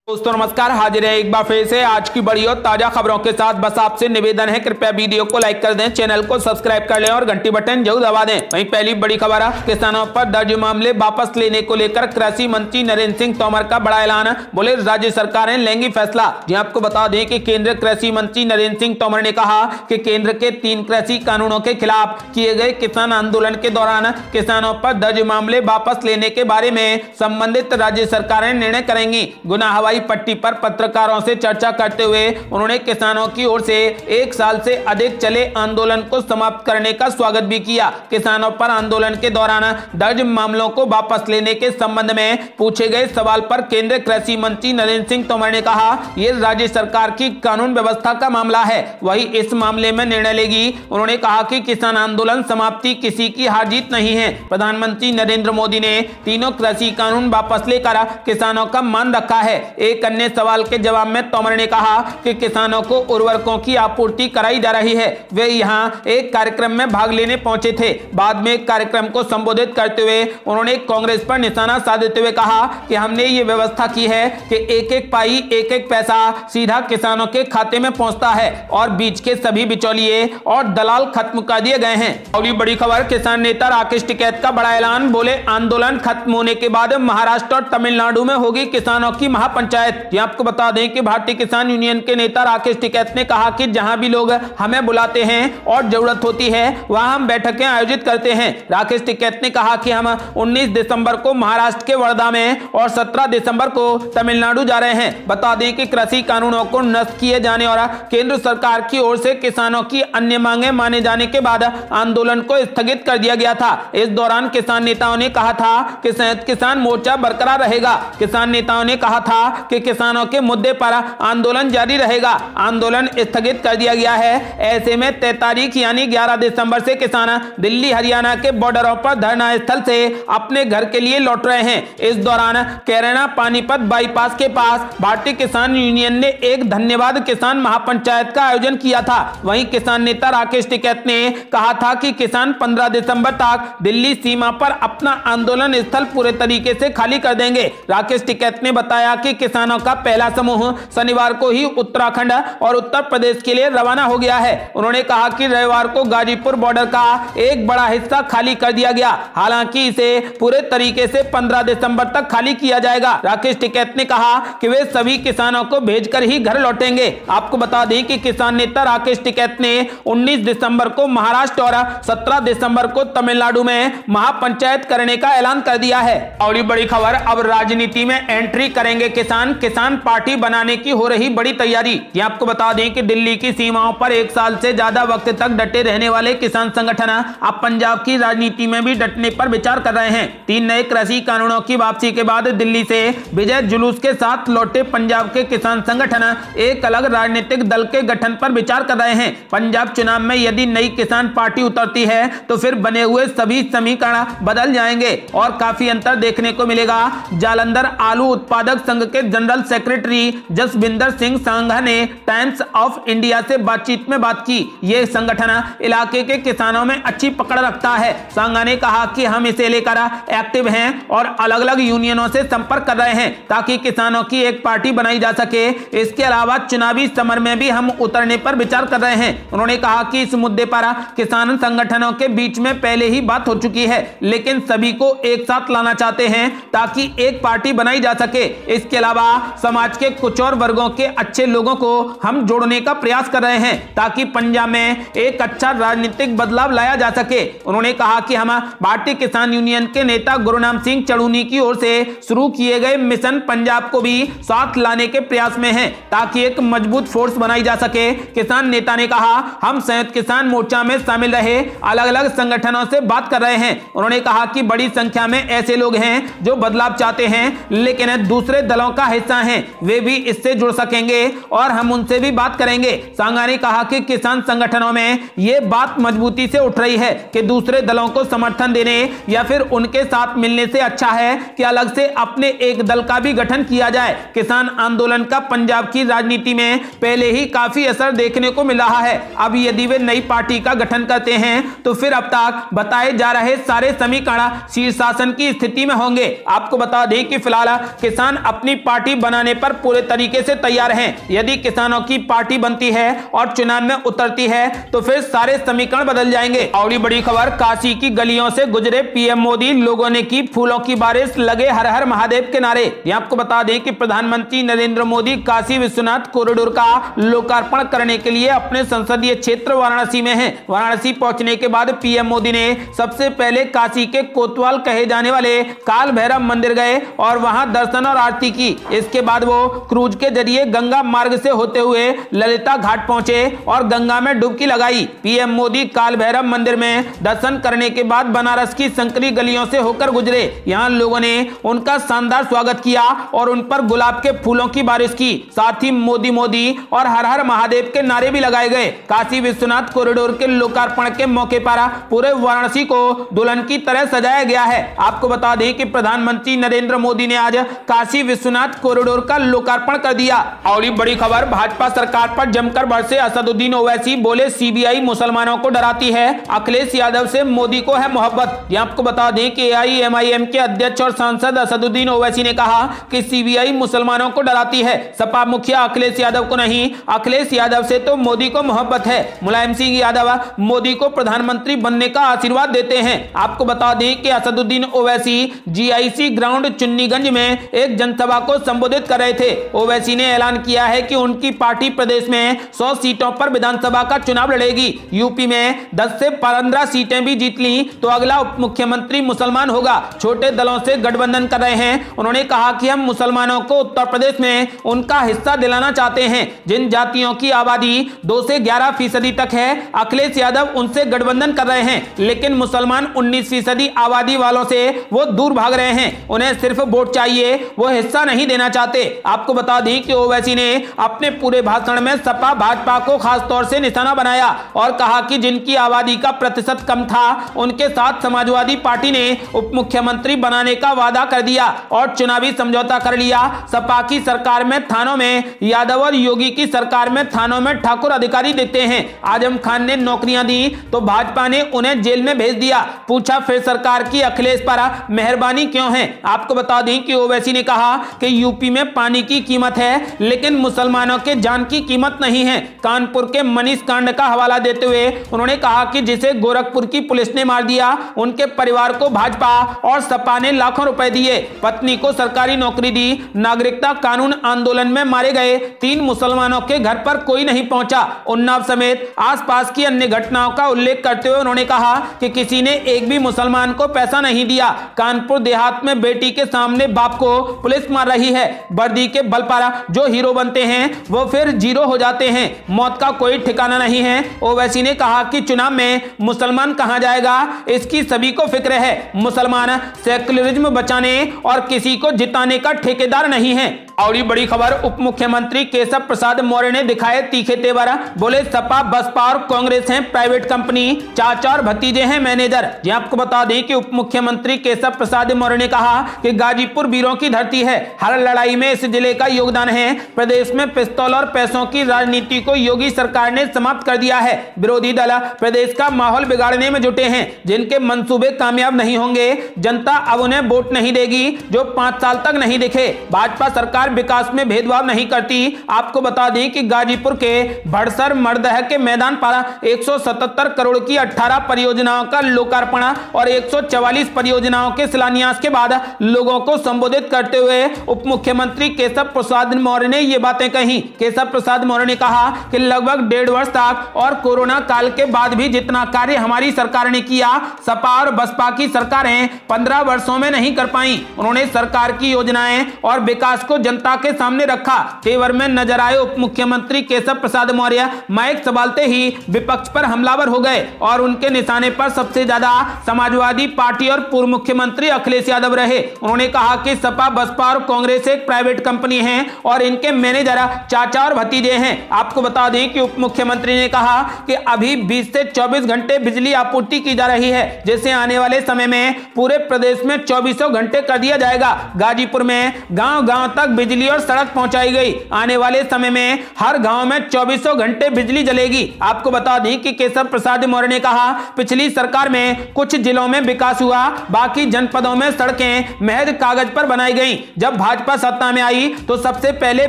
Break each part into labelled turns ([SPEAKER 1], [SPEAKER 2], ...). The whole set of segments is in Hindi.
[SPEAKER 1] दोस्तों नमस्कार, हाजिर है एक बार फिर से आज की बड़ी और ताजा खबरों के साथ। बस आपसे निवेदन है, कृपया वीडियो को लाइक कर दें, चैनल को सब्सक्राइब कर लें और घंटी बटन जरूर दबा दें। वहीं पहली बड़ी खबर है, किसानों पर दर्ज मामले वापस लेने को लेकर कृषि मंत्री नरेंद्र सिंह तोमर का बड़ा ऐलान। बोले राज्य सरकारें लेंगी फैसला। जी आपको बता दें कि केंद्रीय कृषि मंत्री नरेंद्र सिंह तोमर ने कहा कि केंद्र के 3 कृषि कानूनों के खिलाफ किए गए किसान आंदोलन के दौरान किसानों पर दर्ज मामले वापस लेने के बारे में संबंधित राज्य सरकारें निर्णय करेंगी। गुना हवाई पट्टी पर पत्रकारों से चर्चा करते हुए उन्होंने किसानों की ओर से 1 साल से अधिक चले आंदोलन को समाप्त करने का स्वागत भी किया। किसानों पर आंदोलन के दौरान दर्ज मामलों को वापस लेने के संबंध में पूछे गए सवाल पर केंद्रीय कृषि मंत्री नरेंद्र सिंह तोमर ने कहा, यह राज्य सरकार की कानून व्यवस्था का मामला है, वही इस मामले में निर्णय लेगी। उन्होंने कहा कि किसान आंदोलन समाप्ति किसी की हार जीत नहीं है। प्रधानमंत्री नरेंद्र मोदी ने तीनों कृषि कानून वापस लेकर किसानों का मान रखा है। एक अन्य सवाल के जवाब में तोमर ने कहा कि किसानों को उर्वरकों की आपूर्ति कराई जा रही है। वे यहां एक कार्यक्रम में भाग लेने पहुंचे थे। बाद में एक कार्यक्रम को संबोधित करते हुए उन्होंने कांग्रेस पर निशाना साधते हुए कहा कि हमने ये व्यवस्था की है कि एक-एक पाई, एक-एक पैसा सीधा किसानों के खाते में पहुंचता है और बीच के सभी बिचौलिए और दलाल खत्म कर दिए गए हैं। अगली बड़ी खबर, किसान नेता राकेश टिकैत का बड़ा ऐलान। बोले आंदोलन खत्म होने के बाद महाराष्ट्र और तमिलनाडु में होगी किसानों की महापंचायत। आपको बता दें कि भारतीय किसान यूनियन के नेता राकेश टिकैत ने कहा कि जहां भी लोग हमें बुलाते हैं और जरूरत होती है वहां हम बैठकें आयोजित करते हैं। राकेश टिकैत ने कहा कि हम 19 दिसंबर को महाराष्ट्र के वर्धा में और 17 दिसंबर को तमिलनाडु जा रहे हैं। बता दें कि कृषि कानूनों को नष्ट किए जाने और केंद्र सरकार की ओर से किसानों की अन्य मांगे माने जाने के बाद आंदोलन को स्थगित कर दिया गया था। इस दौरान किसान नेताओं ने कहा था कि संयुक्त किसान मोर्चा बरकरार रहेगा। किसान नेताओं ने कहा था कि किसानों के मुद्दे पर आंदोलन जारी रहेगा। आंदोलन स्थगित कर दिया गया है। ऐसे में 3 तारीख यानी 11 दिसंबर से किसान दिल्ली हरियाणा के बॉर्डरों पर धरना स्थल से अपने घर के लिए लौट रहे हैं। इस दौरान कैराना पानीपत बाईपास के पास भारतीय किसान यूनियन ने एक धन्यवाद किसान महापंचायत का आयोजन किया था। वहीं किसान नेता राकेश टिकैत ने कहा था कि किसान 15 दिसंबर तक दिल्ली सीमा पर अपना आंदोलन स्थल पूरे तरीके से खाली कर देंगे। राकेश टिकैत ने बताया कि किसानों का पहला समूह शनिवार को ही उत्तराखंड और उत्तर प्रदेश के लिए रवाना हो गया है। उन्होंने कहा कि रविवार को गाजीपुर बॉर्डर का एक बड़ा हिस्सा खाली कर दिया गया, हालांकि इसे पूरे तरीके से 15 दिसंबर तक खाली किया जाएगा। राकेश टिकैत ने कहा कि वे सभी किसानों को भेजकर ही घर लौटेंगे। आपको बता दें कि किसान नेता राकेश टिकैत ने 19 दिसंबर को महाराष्ट्र और 17 दिसंबर को तमिलनाडु में महापंचायत करने का ऐलान कर दिया है। और बड़ी खबर, अब राजनीति में एंट्री करेंगे किसान पार्टी बनाने की हो रही बड़ी तैयारी। आपको बता दें कि दिल्ली की सीमाओं पर 1 साल से ज्यादा वक्त तक डटे रहने वाले किसान संगठन अब पंजाब की राजनीति में भी डटने पर विचार कर रहे हैं। 3 नए कृषि कानूनों की वापसी के बाद दिल्ली से विजय जुलूस के साथ लौटे पंजाब के किसान संगठन एक अलग राजनीतिक दल के गठन पर विचार कर रहे हैं। पंजाब चुनाव में यदि नई किसान पार्टी उतरती है तो फिर बने हुए सभी समीकरण बदल जाएंगे और काफी अंतर देखने को मिलेगा। जालंधर आलू उत्पादक संघ के जनरल सेक्रेटरी जसविंदर सिंह सांघा ने टाइम्स ऑफ इंडिया से बातचीत में बात की। यह संगठन इलाके के किसानों में अच्छी पकड़ रखता है। सांघा ने कहा कि हम इसे लेकर एक्टिव हैं और अलग अलग यूनियनों से संपर्क कर रहे हैं ताकि किसानों की एक पार्टी बनाई जा सके। इसके अलावा चुनावी समर में भी हम उतरने पर विचार कर रहे हैं। उन्होंने कहा कि इस मुद्दे पर किसान संगठनों के बीच में पहले ही बात हो चुकी है, लेकिन सभी को एक साथ लाना चाहते हैं ताकि एक पार्टी बनाई जा सके। इसके अलावा समाज के कुछ और वर्गों के अच्छे लोगों को हम जोड़ने का प्रयास कर रहे हैं ताकि पंजाब में एक अच्छा राजनीतिक बदलाव लाया जा सके। उन्होंने कहा कि हम भारतीय किसान यूनियन के नेता गुरुनाम सिंह चढ़ूनी की ओर से शुरू किए गए मिशन पंजाब को भी साथ लाने के प्रयास में हैं ताकि एक मजबूत फोर्स बनाई जा सके। किसान नेता ने कहा, हम संयुक्त किसान मोर्चा में शामिल रहे अलग अलग संगठनों से बात कर रहे हैं। उन्होंने कहा कि बड़ी संख्या में ऐसे लोग हैं जो बदलाव चाहते हैं लेकिन दूसरे दलों का हिस्सा हैं, वे भी इससे जुड़ सकेंगे और हम उनसे भी बात करेंगे। सांघा ने कहा कि किसान संगठनों में यह बात मजबूती से उठ रही है कि दूसरे दलों को समर्थन देने या फिर उनके साथ मिलने से अच्छा है कि अलग से अपने एक दल का भी गठन किया जाए। किसान आंदोलन का पंजाब की राजनीति में पहले ही काफी असर देखने को मिल रहा है। अब यदि वे नई पार्टी का गठन करते हैं तो फिर अब तक बताए जा रहे सारे समीकरण शीर्षासन की स्थिति में होंगे। आपको बता दें कि फिलहाल किसान अपनी पार्टी बनाने पर पूरे तरीके से तैयार हैं। यदि किसानों की पार्टी बनती है और चुनाव में उतरती है तो फिर सारे समीकरण बदल जाएंगे। और बड़ी खबर, काशी की गलियों से गुजरे पीएम मोदी, लोगों ने की फूलों की बारिश, लगे हर हर महादेव के नारे। यहां आपको बता दें कि प्रधानमंत्री नरेंद्र मोदी काशी विश्वनाथ कॉरिडोर का लोकार्पण करने के लिए अपने संसदीय क्षेत्र वाराणसी में हैं। वाराणसी पहुंचने के बाद पीएम मोदी ने सबसे पहले काशी के कोतवाल कहे जाने वाले काल भैरव मंदिर गए और वहां दर्शन और आरती की। इसके बाद वो क्रूज के जरिए गंगा मार्ग से होते हुए ललिता घाट पहुंचे और गंगा में डुबकी लगाई। पीएम मोदी काल भैरव मंदिर में दर्शन करने के बाद बनारस की संकरी गलियों से होकर गुजरे। यहां लोगों ने उनका शानदार स्वागत किया और उन पर गुलाब के फूलों की बारिश की। साथ ही मोदी मोदी और हर हर महादेव के नारे भी लगाए गए। काशी विश्वनाथ कॉरिडोर के लोकार्पण के मौके पर पूरे वाराणसी को दुल्हन की तरह सजाया गया है। आपको बता दें कि प्रधानमंत्री नरेंद्र मोदी ने आज काशी विश्वनाथ कॉरिडोर का लोकार्पण कर दिया। और बड़ी खबर, भाजपा सरकार पर जमकर बरसे असदुद्दीन ओवैसी, बोले सीबीआई मुसलमानों को डराती है, अखिलेश यादव से मोदी को है मोहब्बत। ये आपको बता दें कि एआईएमआईएम के अध्यक्ष और सांसद असदुद्दीन ओवैसी ने कहा कि सीबीआई मुसलमानों को डराती है, सपा मुखिया अखिलेश यादव को नहीं, अखिलेश यादव से तो मोदी को मोहब्बत है। मुलायम सिंह यादव मोदी को प्रधानमंत्री बनने का आशीर्वाद देते हैं। आपको बता दें कि असदुद्दीन ओवैसी जीआईसी ग्राउंड चुन्नीगंज में एक जनसभा को संबोधित कर रहे थे। ओवैसी ने ऐलान किया है कि उनकी पार्टी प्रदेश में 100 सीटों पर विधानसभा का चुनाव लड़ेगी। यूपी में 10 से 15 सीटें भी जीत ली तो अगला उप मुख्यमंत्री मुसलमान होगा। छोटे दलों से गठबंधन कर रहे हैं। उन्होंने कहा कि हम मुसलमानों को उत्तर प्रदेश में उनका हिस्सा दिलाना चाहते हैं। जिन जातियों की आबादी 2 से 11% तक है, अखिलेश यादव उनसे गठबंधन कर रहे हैं, लेकिन मुसलमान 19% आबादी वालों से वो दूर भाग रहे हैं। उन्हें सिर्फ वोट चाहिए, वो हिस्सा नहीं देना चाहते। आपको बता दें कि ओवैसी ने अपने पूरे भाषण में सपा भाजपा को खास तौर से निशाना बनाया और कहा कि जिनकी आबादी का प्रतिशत कम था उनके साथ समाजवादी पार्टी ने उप मुख्यमंत्री बनाने का वादा कर दिया और चुनावी समझौता कर लिया। सपा की सरकार में थानों में यादव और योगी की सरकार में थानों में ठाकुर अधिकारी देते हैं। आजम खान ने नौकरियां दी तो भाजपा ने उन्हें जेल में भेज दिया। पूछा फिर सरकार की अखिलेश पर मेहरबानी क्यों है। आपको बता दें कि ओवैसी ने कहा कि यूपी में पानी की कीमत है लेकिन मुसलमानों के जान की कीमत नहीं है। कानपुर के मनीष कांड का हवाला देते हुए उन्होंने कहा कि जिसे गोरखपुर की पुलिस ने मार दिया उनके परिवार को भाजपा और सपा ने लाखों रुपए दिए। पत्नी को सरकारी नौकरी दी। नागरिकता कानून आंदोलन में मारे गए 3 मुसलमानों के घर पर कोई नहीं पहुंचा। उन्नाव समेत आसपास की अन्य घटनाओं का उल्लेख करते हुए उन्होंने कहा कि किसी ने एक भी मुसलमान को पैसा नहीं दिया। कानपुर देहात में बेटी के सामने बाप को पुलिस मार रही है। वर्दी के बल पर जो हीरो बनते हैं वो फिर जीरो हो जाते हैं। मौत का कोई ठिकाना नहीं है। ओवैसी ने कहा कि चुनाव में मुसलमान कहां जाएगा इसकी सभी को फिक्र है। मुसलमान सेक्युलरिज्म बचाने और किसी को जिताने का ठेकेदार नहीं है। और बड़ी खबर, उप मुख्यमंत्री केशव प्रसाद मौर्य ने दिखाए तीखे तेवर, बोले सपा बसपा और कांग्रेस हैं प्राइवेट कंपनी, चाचा और भतीजे हैं मैनेजर। ये आपको बता दें कि उप मुख्यमंत्री केशव प्रसाद मौर्य ने कहा कि गाजीपुर वीरों की धरती है, हर लड़ाई में इस जिले का योगदान है। प्रदेश में पिस्तौल और पैसों की राजनीति को योगी सरकार ने समाप्त कर दिया है। विरोधी दल प्रदेश का माहौल बिगाड़ने में जुटे हैं। जिनके मंसूबे कामयाब नहीं होंगे जनता अब उन्हें वोट नहीं देगी जो 5 साल तक नहीं दिखे। भाजपा सरकार विकास में भेदभाव नहीं करती। आपको बता दें कि गाजीपुर के भड़सर मरदह के मैदान पर 177 करोड़ की 18 परियोजनाओं का लोकार्पण और 144 परियोजनाओं के शिलान्यास के बाद लोगों को संबोधित करते हुए उप मुख्यमंत्री केशव प्रसाद मौर्य ने ये बातें कही। केशव प्रसाद मौर्य ने कहा कि लगभग 1.5 वर्ष तक और कोरोना काल के बाद भी जितना कार्य हमारी सरकार ने किया सपा और बसपा की सरकारें 15 वर्षों में नहीं कर पाई। उन्होंने सरकार की योजनाएं और विकास को जनता के सामने रखा। तेवर में नजर आए उप मुख्यमंत्री केशव प्रसाद मौर्य माइक संभालते ही विपक्ष पर हमलावर हो गए और उनके निशाने पर सबसे ज्यादा समाजवादी पार्टी और पूर्व मुख्यमंत्री अखिलेश यादव रहे। उन्होंने कहा कि सपा बसपा और कांग्रेस एक प्राइवेट कंपनी है और इनके मैनेजर चाचा और भतीजे हैं। आपको बता दें कि उप मुख्यमंत्री ने कहा कि अभी 20 से 24 घंटे बिजली आपूर्ति की जा रही है जिसे आने वाले समय में पूरे प्रदेश में 24 घंटे कर दिया जाएगा। गाजीपुर में गांव-गांव तक बिजली और सड़क पहुंचाई गई। आने वाले समय में हर गांव में 24 घंटे बिजली जलेगी। आपको बता दें कि केशव प्रसाद मौर्य ने कहा, पिछली सरकार में कुछ जिलों में विकास हुआ, बाकी जनपदों में सड़कें महज कागज पर बनाई गई। जब भाजपा सत्ता में आई तो सबसे पहले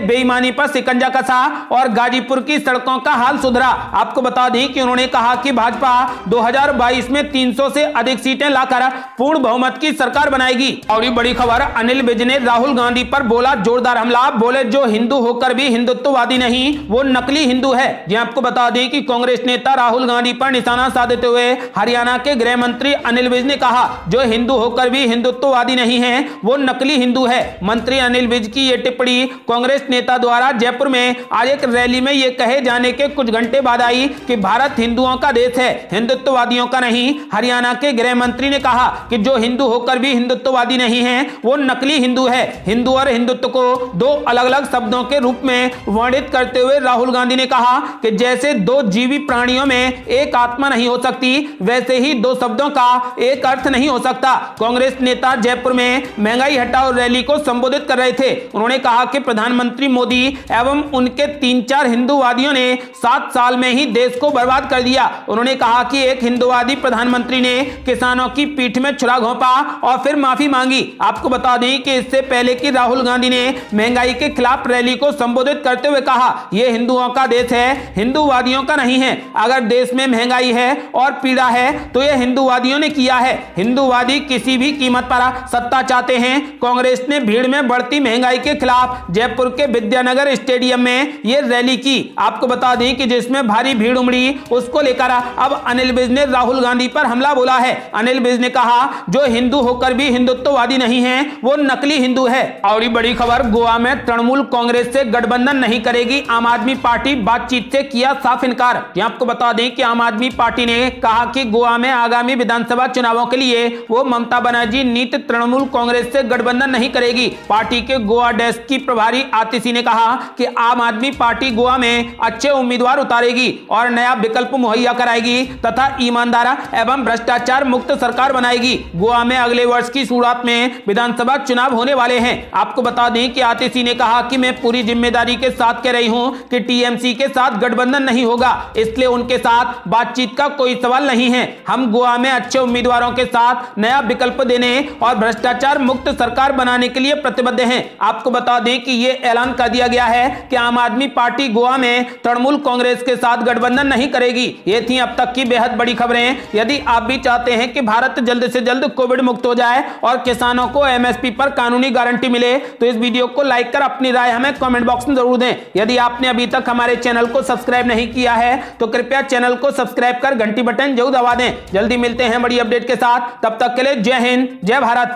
[SPEAKER 1] बेईमानी पर शिकंजा कसा और गाजीपुर की सड़कों का हाल सुधरा। आपको बता दें कि उन्होंने कहा कि भाजपा 2022 में 300 से अधिक सीटें लाकर पूर्ण बहुमत की सरकार बनाएगी। और बड़ी खबर, अनिल विज ने राहुल गांधी पर बोला जोरदार हमला। बोले, जो हिंदू होकर भी हिंदुत्ववादी नहीं वो नकली हिंदू है। जी आपको बता दें कि कांग्रेस नेता राहुल गांधी पर निशाना साधते हुए हरियाणा के गृह मंत्री अनिल विज ने कहा, जो हिंदू होकर भी हिंदुत्ववादी नहीं है वो नकली हिंदू है। मंत्री अनिल विज की यह टिप्पणी कांग्रेस नेता द्वारा जयपुर में आज एक रैली में यह कहे जाने के कुछ घंटे बाद आई कि भारत हिंदुओं का देश है, हिंदुत्ववादियों का नहीं। हरियाणा के गृह मंत्री ने कहा कि जो हिंदू होकर भी हिंदुत्ववादी नहीं है वो नकली हिंदू है। हिंदू और हिंदुत्व को दो अलग अलग शब्दों के रूप में वर्णित करते हुए राहुल गांधी ने कहा कि जैसे दो जीवी प्राणियों में एक आत्मा नहीं हो सकती, वैसे ही दो शब्दों का एक अर्थ नहीं हो सकता। कांग्रेस नेता जयपुर में महंगाई हटाओ रैली को संबोधित कर रहे थे। उन्होंने कहा कि प्रधानमंत्री मोदी एवं उनके 3-4 हिंदूवादियों ने 7 साल में ही देश को बर्बाद कर दिया। उन्होंने कहा कि एक हिंदूवादी प्रधानमंत्री ने किसानों की पीठ में छुरा घोंपा और फिर माफी मांगी। आपको बता दें कि इससे पहले कि राहुल गांधी ने महंगाई के खिलाफ रैली को संबोधित करते हुए कहा, यह हिंदुओं का देश है, हिंदूवादियों का नहीं है। अगर देश में महंगाई है और पीड़ा है तो यह हिंदूवादियों ने किया है। हिंदूवादी किसी भी कीमत पर सत्ता चाहते हैं। कांग्रेस ने भीड़ में बढ़ती महंगाई के खिलाफ जयपुर के विद्यानगर स्टेडियम में यह रैली की। आपको बता दें कि जिसमें भारी भीड़ उमड़ी, उसको लेकर अब अनिल विज ने राहुल गांधी पर हमला बोला है। अनिल विज ने कहा, जो हिंदू होकर भी हिंदुत्ववादी नहीं है वो नकली हिंदू है। और बड़ी खबर, गोवा में तृणमूल कांग्रेस से गठबंधन नहीं करेगी आम आदमी पार्टी, बातचीत से किया साफ इनकार। आपको बता दें कि आम आदमी पार्टी ने कहा कि गोवा में आगामी विधानसभा चुनावों के लिए वो ममता बनर्जी नीति तृणमूल कांग्रेस से गठबंधन नहीं करेगी। पार्टी के गोवा डेस्क की प्रभारी आतिशी ने कहा कि आम आदमी पार्टी गोवा में अच्छे उम्मीदवार उतारेगी और नया विकल्प मुहैया कराएगी तथा ईमानदार एवं भ्रष्टाचार मुक्त सरकार बनाएगी। गोवा में अगले वर्ष की शुरुआत में विधानसभा चुनाव होने वाले हैं। आपको बता दें कि आतिशी ने कहा कि मैं पूरी जिम्मेदारी के साथ कह रही हूं कि टीएमसी के साथ गठबंधन नहीं होगा, इसलिए उनके साथ बातचीत का कोई सवाल नहीं है। हम गोवा में अच्छे उम्मीदवारों के साथ नया विकल्प देने और भ्रष्टाचार मुक्त सरकार बनाने के लिए प्रतिबद्ध हैं। आपको बता दें कि यह ऐलान कर दिया गया है कि आम आदमी पार्टी गोवा में तृणमूल कांग्रेस के साथ गठबंधन नहीं करेगी। ये थी अब तक की बेहद बड़ी खबरें। यदि आप भी चाहते हैं कि भारत जल्द से जल्द कोविड मुक्त हो जाए और किसानों को एमएसपी पर कानूनी गारंटी मिले तो इस वीडियो को लाइक कर अपनी राय हमें कमेंट बॉक्स में जरूर दें। यदि आपने अभी तक हमारे चैनल को सब्सक्राइब नहीं किया है तो कृपया चैनल को सब्सक्राइब कर घंटी बटन जरूर दबा दें। जल्दी मिलते हैं बड़ी अपडेट के साथ, तब तक के लिए जय हिंद, जय भारत।